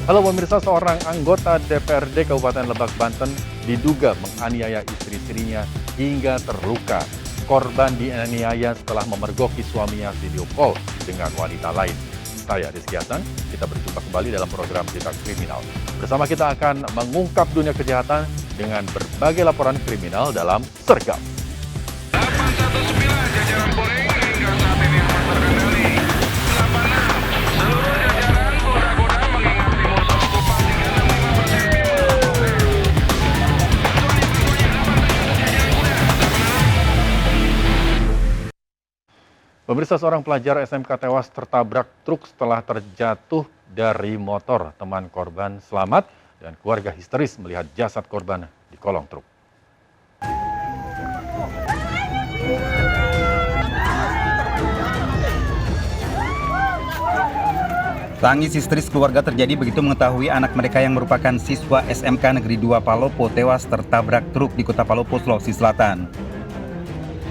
Halo pemirsa, seorang anggota DPRD Kabupaten Lebak, Banten diduga menganiaya istri-istrinya hingga terluka. Korban dianiaya setelah memergoki suaminya video call dengan wanita lain. Saya Rizky Hasan, kita berjumpa kembali dalam program Cerita Kriminal. Bersama kita akan mengungkap dunia kejahatan dengan berbagai laporan kriminal dalam Sergap. 819 jajaran Polri hingga saat ini aman terkendali. 86 seluruh jajaran Polda mengingat Timur okupasi ke-65% Pemirsa, seorang pelajar SMK tewas tertabrak truk setelah terjatuh dari motor. Teman korban selamat dan keluarga histeris melihat jasad korban di kolong truk. Tangis histeris keluarga terjadi begitu mengetahui anak mereka yang merupakan siswa SMK Negeri 2 Palopo tewas tertabrak truk di Kota Palopo, Sulawesi Selatan.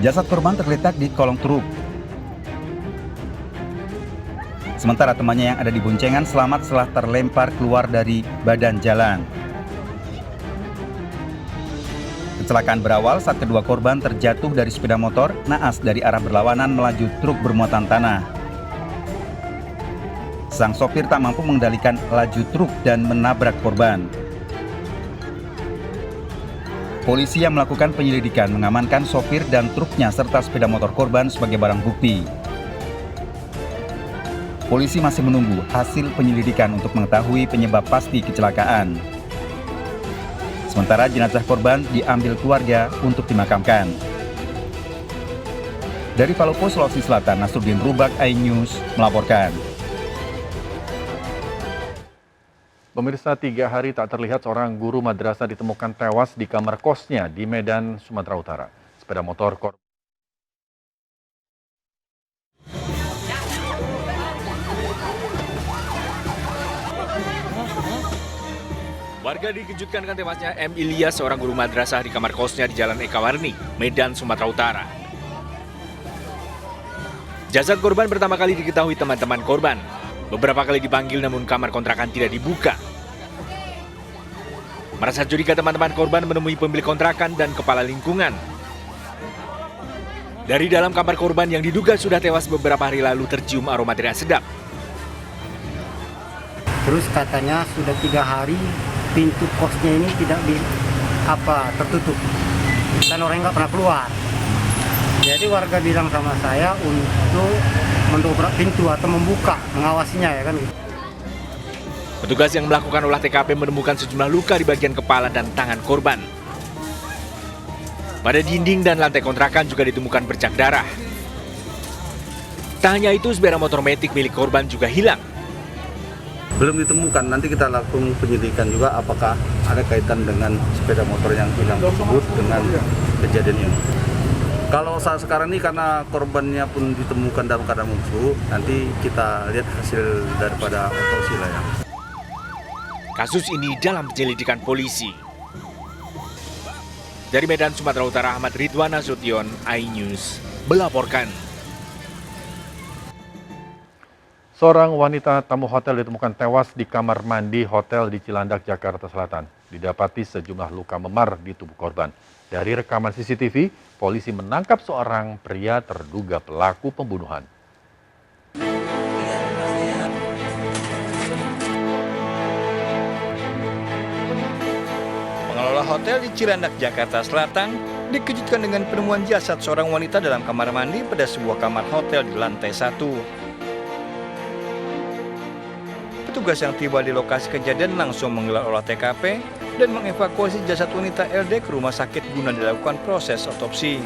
Jasad korban tergeletak di kolong truk. Sementara temannya yang ada di boncengan selamat setelah terlempar keluar dari badan jalan. Kecelakaan berawal saat kedua korban terjatuh dari sepeda motor naas dari arah berlawanan melaju truk bermuatan tanah. Sang sopir tak mampu mengendalikan laju truk dan menabrak korban. Polisi yang melakukan penyelidikan mengamankan sopir dan truknya serta sepeda motor korban sebagai barang bukti. Polisi masih menunggu hasil penyelidikan untuk mengetahui penyebab pasti kecelakaan. Sementara jenazah korban diambil keluarga untuk dimakamkan. Dari Palopo, Sulawesi Selatan, Nasruddin Rubak, iNews melaporkan. Pemirsa, 3 hari tak terlihat seorang guru madrasah ditemukan tewas di kamar kosnya di Medan, Sumatera Utara. Sepeda motor korban. Warga dikejutkan dengan tewasnya M. Ilyas, seorang guru madrasah di kamar kosnya di Jalan Eka Warni, Medan, Sumatera Utara. Jasad korban pertama kali diketahui teman-teman korban. Beberapa kali dipanggil namun kamar kontrakan tidak dibuka. Merasa curiga, teman-teman korban menemui pemilik kontrakan dan kepala lingkungan. Dari dalam kamar korban yang diduga sudah tewas beberapa hari lalu tercium aroma tidak sedap. Terus katanya sudah 3 hari pintu kosnya ini tidak tertutup dan orang nggak pernah keluar. Jadi warga bilang sama saya untuk mendobrak pintu atau membuka, mengawasinya ya kan. Petugas yang melakukan olah TKP menemukan sejumlah luka di bagian kepala dan tangan korban. Pada dinding dan lantai kontrakan juga ditemukan bercak darah. Tak hanya itu, sepeda motor metik milik korban juga hilang. Belum ditemukan, nanti kita lakukan penyelidikan juga apakah ada kaitan dengan sepeda motor yang hilang tersebut dengan kejadian ini. Kalau saat sekarang ini karena korbannya pun ditemukan dalam keadaan bungsu, nanti kita lihat hasil daripada otopsi lah ya. Kasus ini dalam penyelidikan polisi. Dari Medan, Sumatera Utara, Ahmad Ridwan Nasution, iNews melaporkan. Seorang wanita tamu hotel ditemukan tewas di kamar mandi hotel di Cilandak, Jakarta Selatan. Didapati sejumlah luka memar di tubuh korban. Dari rekaman CCTV, polisi menangkap seorang pria terduga pelaku pembunuhan. Pengelola hotel di Cilandak, Jakarta Selatan dikejutkan dengan penemuan jasad seorang wanita dalam kamar mandi pada sebuah kamar hotel di lantai 1. Petugas yang tiba di lokasi kejadian langsung menggelar olah TKP dan mengevakuasi jasad wanita LD ke rumah sakit guna dilakukan proses otopsi.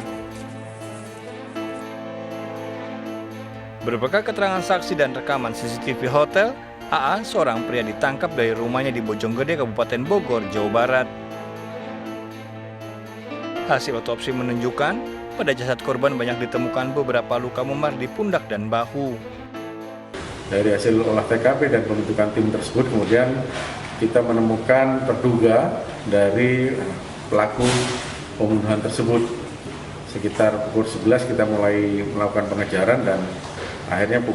Berbekal keterangan saksi dan rekaman CCTV hotel, AA, seorang pria ditangkap dari rumahnya di Bojonggede, Kabupaten Bogor, Jawa Barat. Hasil otopsi menunjukkan pada jasad korban banyak ditemukan beberapa luka memar di pundak dan bahu. Dari hasil olah TKP dan pembentukan tim tersebut, kemudian kita menemukan terduga dari pelaku pembunuhan tersebut. Sekitar pukul 11 kita mulai melakukan pengejaran dan akhirnya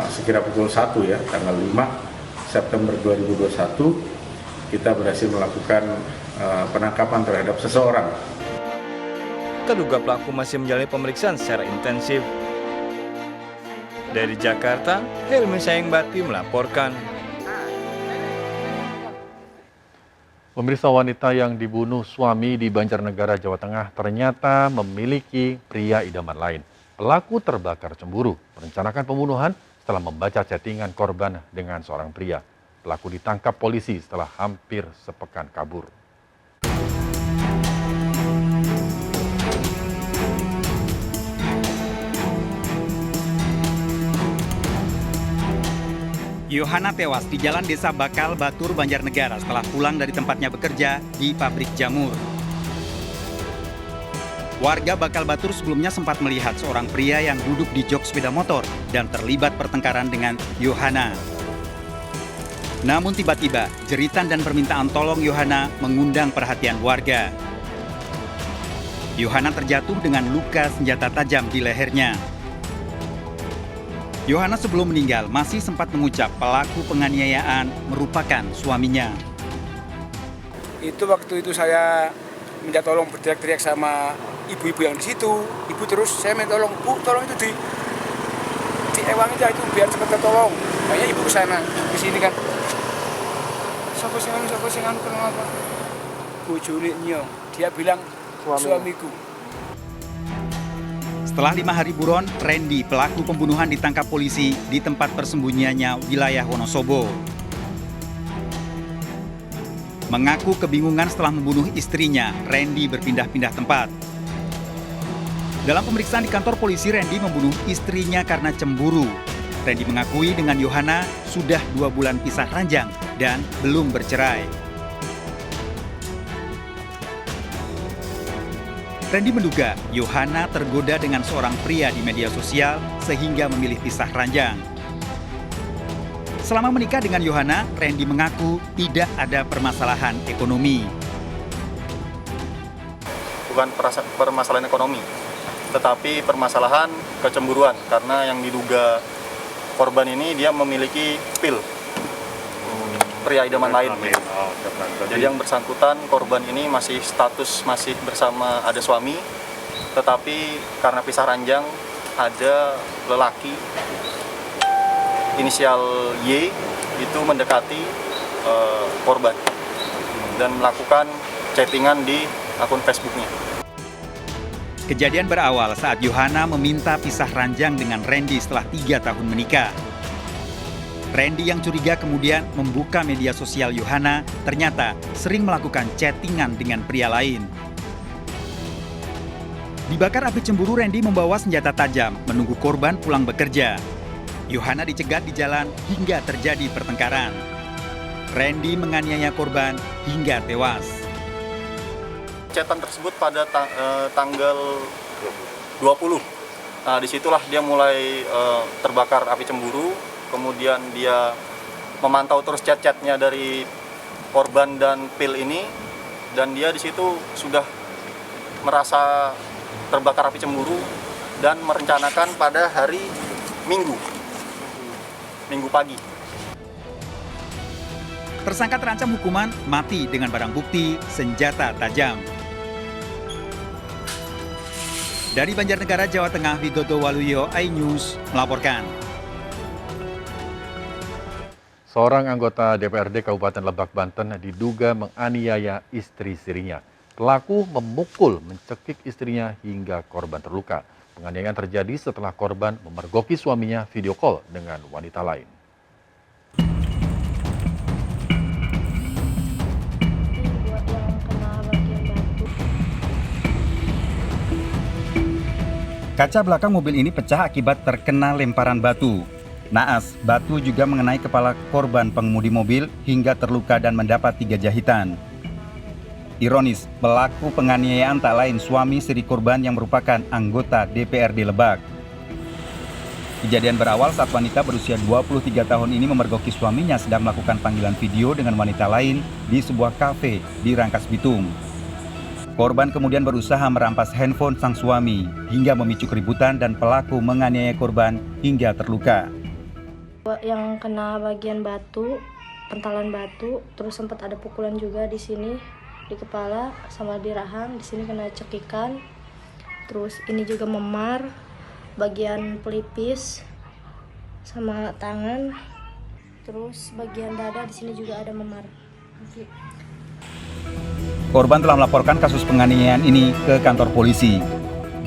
sekira pukul 1 ya, tanggal 5 September 2021 kita berhasil melakukan penangkapan terhadap seseorang. Terduga pelaku masih menjalani pemeriksaan secara intensif. Dari Jakarta, Helmi Sayengbati melaporkan. Pemirsa, wanita yang dibunuh suami di Banjarnegara, Jawa Tengah ternyata memiliki pria idaman lain. Pelaku terbakar cemburu, merencanakan pembunuhan setelah membaca chattingan korban dengan seorang pria. Pelaku ditangkap polisi setelah hampir sepekan kabur. Yohana tewas di Jalan Desa Bakal, Batur, Banjarnegara setelah pulang dari tempatnya bekerja di pabrik jamur. Warga Bakal Batur sebelumnya sempat melihat seorang pria yang duduk di jok sepeda motor dan terlibat pertengkaran dengan Yohana. Namun tiba-tiba, jeritan dan permintaan tolong Yohana mengundang perhatian warga. Yohana terjatuh dengan luka senjata tajam di lehernya. Yohana sebelum meninggal masih sempat mengucap pelaku penganiayaan merupakan suaminya. Itu waktu itu saya minta tolong, berteriak-teriak sama ibu-ibu yang di situ. Ibu terus saya minta tolong, Bu, tolong itu diewang aja itu biar cepat tolong. Makanya ibu ke sana, ke sini kan. Siapa sing anu kenapa? Bojone nyong. Dia bilang suamiku. Setelah 5 hari buron, Randy, pelaku pembunuhan, ditangkap polisi di tempat persembunyiannya wilayah Wonosobo. Mengaku kebingungan setelah membunuh istrinya, Randy berpindah-pindah tempat. Dalam pemeriksaan di kantor polisi, Randy membunuh istrinya karena cemburu. Randy mengakui dengan Yohana sudah 2 bulan pisah ranjang dan belum bercerai. Randy menduga Yohana tergoda dengan seorang pria di media sosial sehingga memilih pisah ranjang. Selama menikah dengan Yohana, Randy mengaku tidak ada permasalahan ekonomi. Bukan permasalahan ekonomi, tetapi permasalahan kecemburuan karena yang diduga korban ini dia memiliki pil pria idaman lain. Jadi yang bersangkutan korban ini masih status masih bersama ada suami, tetapi karena pisah ranjang ada lelaki inisial Y itu mendekati korban dan melakukan chattingan di akun Facebooknya. Kejadian berawal saat Yohana meminta pisah ranjang dengan Randy setelah 3 tahun menikah. Randy yang curiga kemudian membuka media sosial Yohana, ternyata sering melakukan chattingan dengan pria lain. Dibakar api cemburu, Randy membawa senjata tajam menunggu korban pulang bekerja. Yohana dicegat di jalan hingga terjadi pertengkaran. Randy menganiaya korban hingga tewas. Chatan tersebut pada tanggal 20. Nah, disitulah dia mulai terbakar api cemburu. Kemudian dia memantau terus chat-chatnya dari korban dan pil ini, dan dia di situ sudah merasa terbakar api cemburu dan merencanakan pada hari Minggu pagi. Tersangka terancam hukuman mati dengan barang bukti senjata tajam. Dari Banjarnegara, Jawa Tengah, Widodo Waluyo, iNews melaporkan. Seorang anggota DPRD Kabupaten Lebak, Banten diduga menganiaya istri sirinya. Pelaku memukul, mencekik istrinya hingga korban terluka. Penganiayaan terjadi setelah korban memergoki suaminya video call dengan wanita lain. Kaca belakang mobil ini pecah akibat terkena lemparan batu. Naas, batu juga mengenai kepala korban pengemudi mobil hingga terluka dan mendapat 3 jahitan. Ironis, pelaku penganiayaan tak lain suami siri korban yang merupakan anggota DPRD Lebak. Kejadian berawal saat wanita berusia 23 tahun ini memergoki suaminya sedang melakukan panggilan video dengan wanita lain di sebuah kafe di Rangkas Bitung. Korban kemudian berusaha merampas handphone sang suami hingga memicu keributan dan pelaku menganiaya korban hingga terluka. Yang kena bagian batu pentalan batu, terus sempat ada pukulan juga di sini di kepala sama di rahang, di sini kena cekikan. Terus ini juga memar bagian pelipis sama tangan. Terus bagian dada di sini juga ada memar. Korban telah melaporkan kasus penganiayaan ini ke kantor polisi.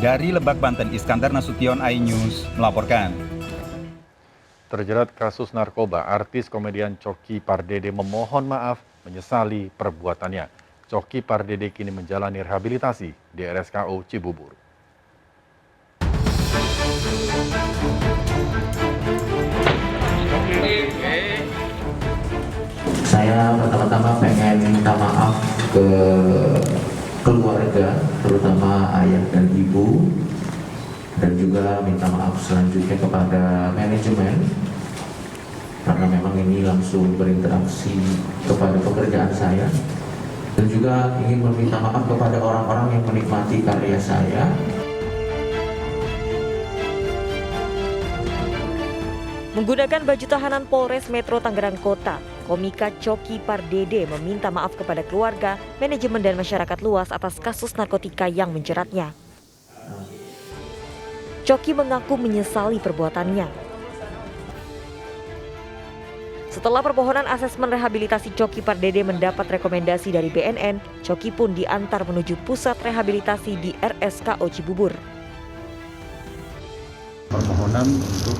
Dari Lebak, Banten, Iskandar Nasution, iNews melaporkan. Terjerat kasus narkoba, artis komedian Coki Pardede memohon maaf menyesali perbuatannya. Coki Pardede kini menjalani rehabilitasi di RSKO Cibubur. Saya pertama-tama pengen minta maaf ke keluarga, terutama ayah dan ibu, dan juga minta maaf selanjutnya kepada manajemen, karena memang ini langsung berinteraksi kepada pekerjaan saya, dan juga ingin meminta maaf kepada orang-orang yang menikmati karya saya. Menggunakan baju tahanan Polres Metro Tangerang Kota, komika Coki Pardede meminta maaf kepada keluarga, manajemen dan masyarakat luas atas kasus narkotika yang menjeratnya. Coki mengaku menyesali perbuatannya. Setelah permohonan asesmen rehabilitasi Coki Pardede mendapat rekomendasi dari BNN, Coki pun diantar menuju pusat rehabilitasi di RSKO Cibubur. Permohonan untuk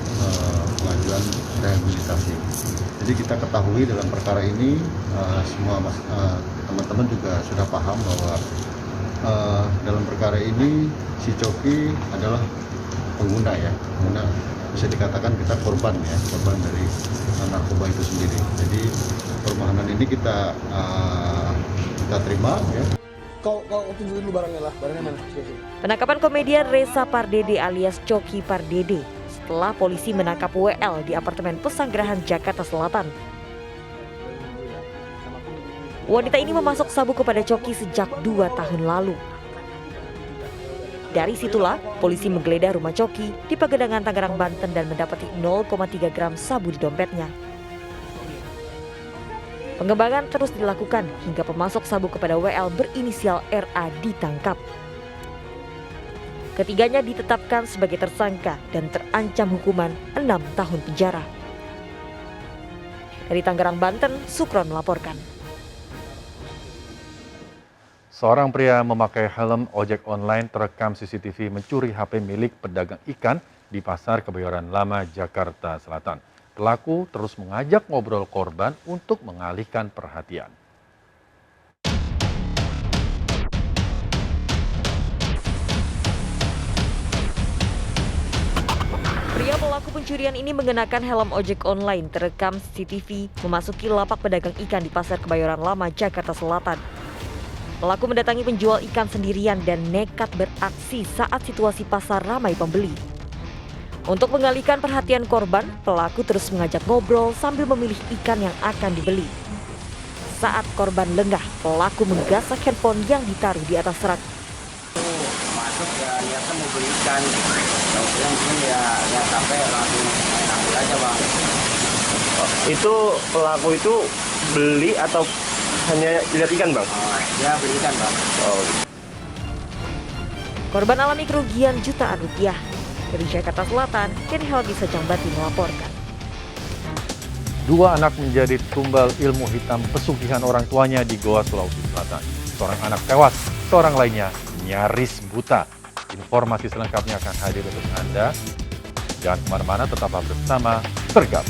pengajuan rehabilitasi. Jadi kita ketahui dalam perkara ini semua teman-teman juga sudah paham bahwa dalam perkara ini si Coki adalah pengguna, bisa dikatakan kita korban dari narkoba itu sendiri. Jadi permohonan ini kita terima ya. Kau tunjukin dulu barangnya mana? Penangkapan komedian Reza Pardede alias Coki Pardede setelah polisi menangkap WL di apartemen Pesanggerahan, Jakarta Selatan. Wanita ini memasok sabu kepada Coki sejak 2 tahun lalu. Dari situlah, polisi menggeledah rumah Coki di Pagedangan, Tangerang, Banten dan mendapati 0,3 gram sabu di dompetnya. Pengembangan terus dilakukan hingga pemasok sabu kepada WL berinisial RA ditangkap. Ketiganya ditetapkan sebagai tersangka dan terancam hukuman 6 tahun penjara. Dari Tangerang, Banten, Sukron melaporkan. Seorang pria memakai helm ojek online terekam CCTV mencuri HP milik pedagang ikan di Pasar Kebayoran Lama, Jakarta Selatan. Pelaku terus mengajak ngobrol korban untuk mengalihkan perhatian. Pria pelaku pencurian ini mengenakan helm ojek online terekam CCTV memasuki lapak pedagang ikan di Pasar Kebayoran Lama, Jakarta Selatan. Pelaku mendatangi penjual ikan sendirian dan nekat beraksi saat situasi pasar ramai pembeli. Untuk mengalihkan perhatian korban, pelaku terus mengajak ngobrol sambil memilih ikan yang akan dibeli. Saat korban lengah, pelaku menggasak handphone yang ditaruh di atas rak. Masuk ya niatnya mau beli ikan, yang mungkin ya sampai langsung ambil aja bang. Itu pelaku itu beli atau hanya lihat ikan bang? Ya beli ikan bang. Korban alami kerugian jutaan rupiah. Dari Jakarta Selatan, Kenny Helgi Sejambati melaporkan. 2 anak menjadi tumbal ilmu hitam pesugihan orang tuanya di Goa, Sulawesi Selatan. Seorang anak tewas, seorang lainnya nyaris buta. Informasi selengkapnya akan hadir untuk Anda. Jangan kemana-mana, tetaplah bersama Sergap.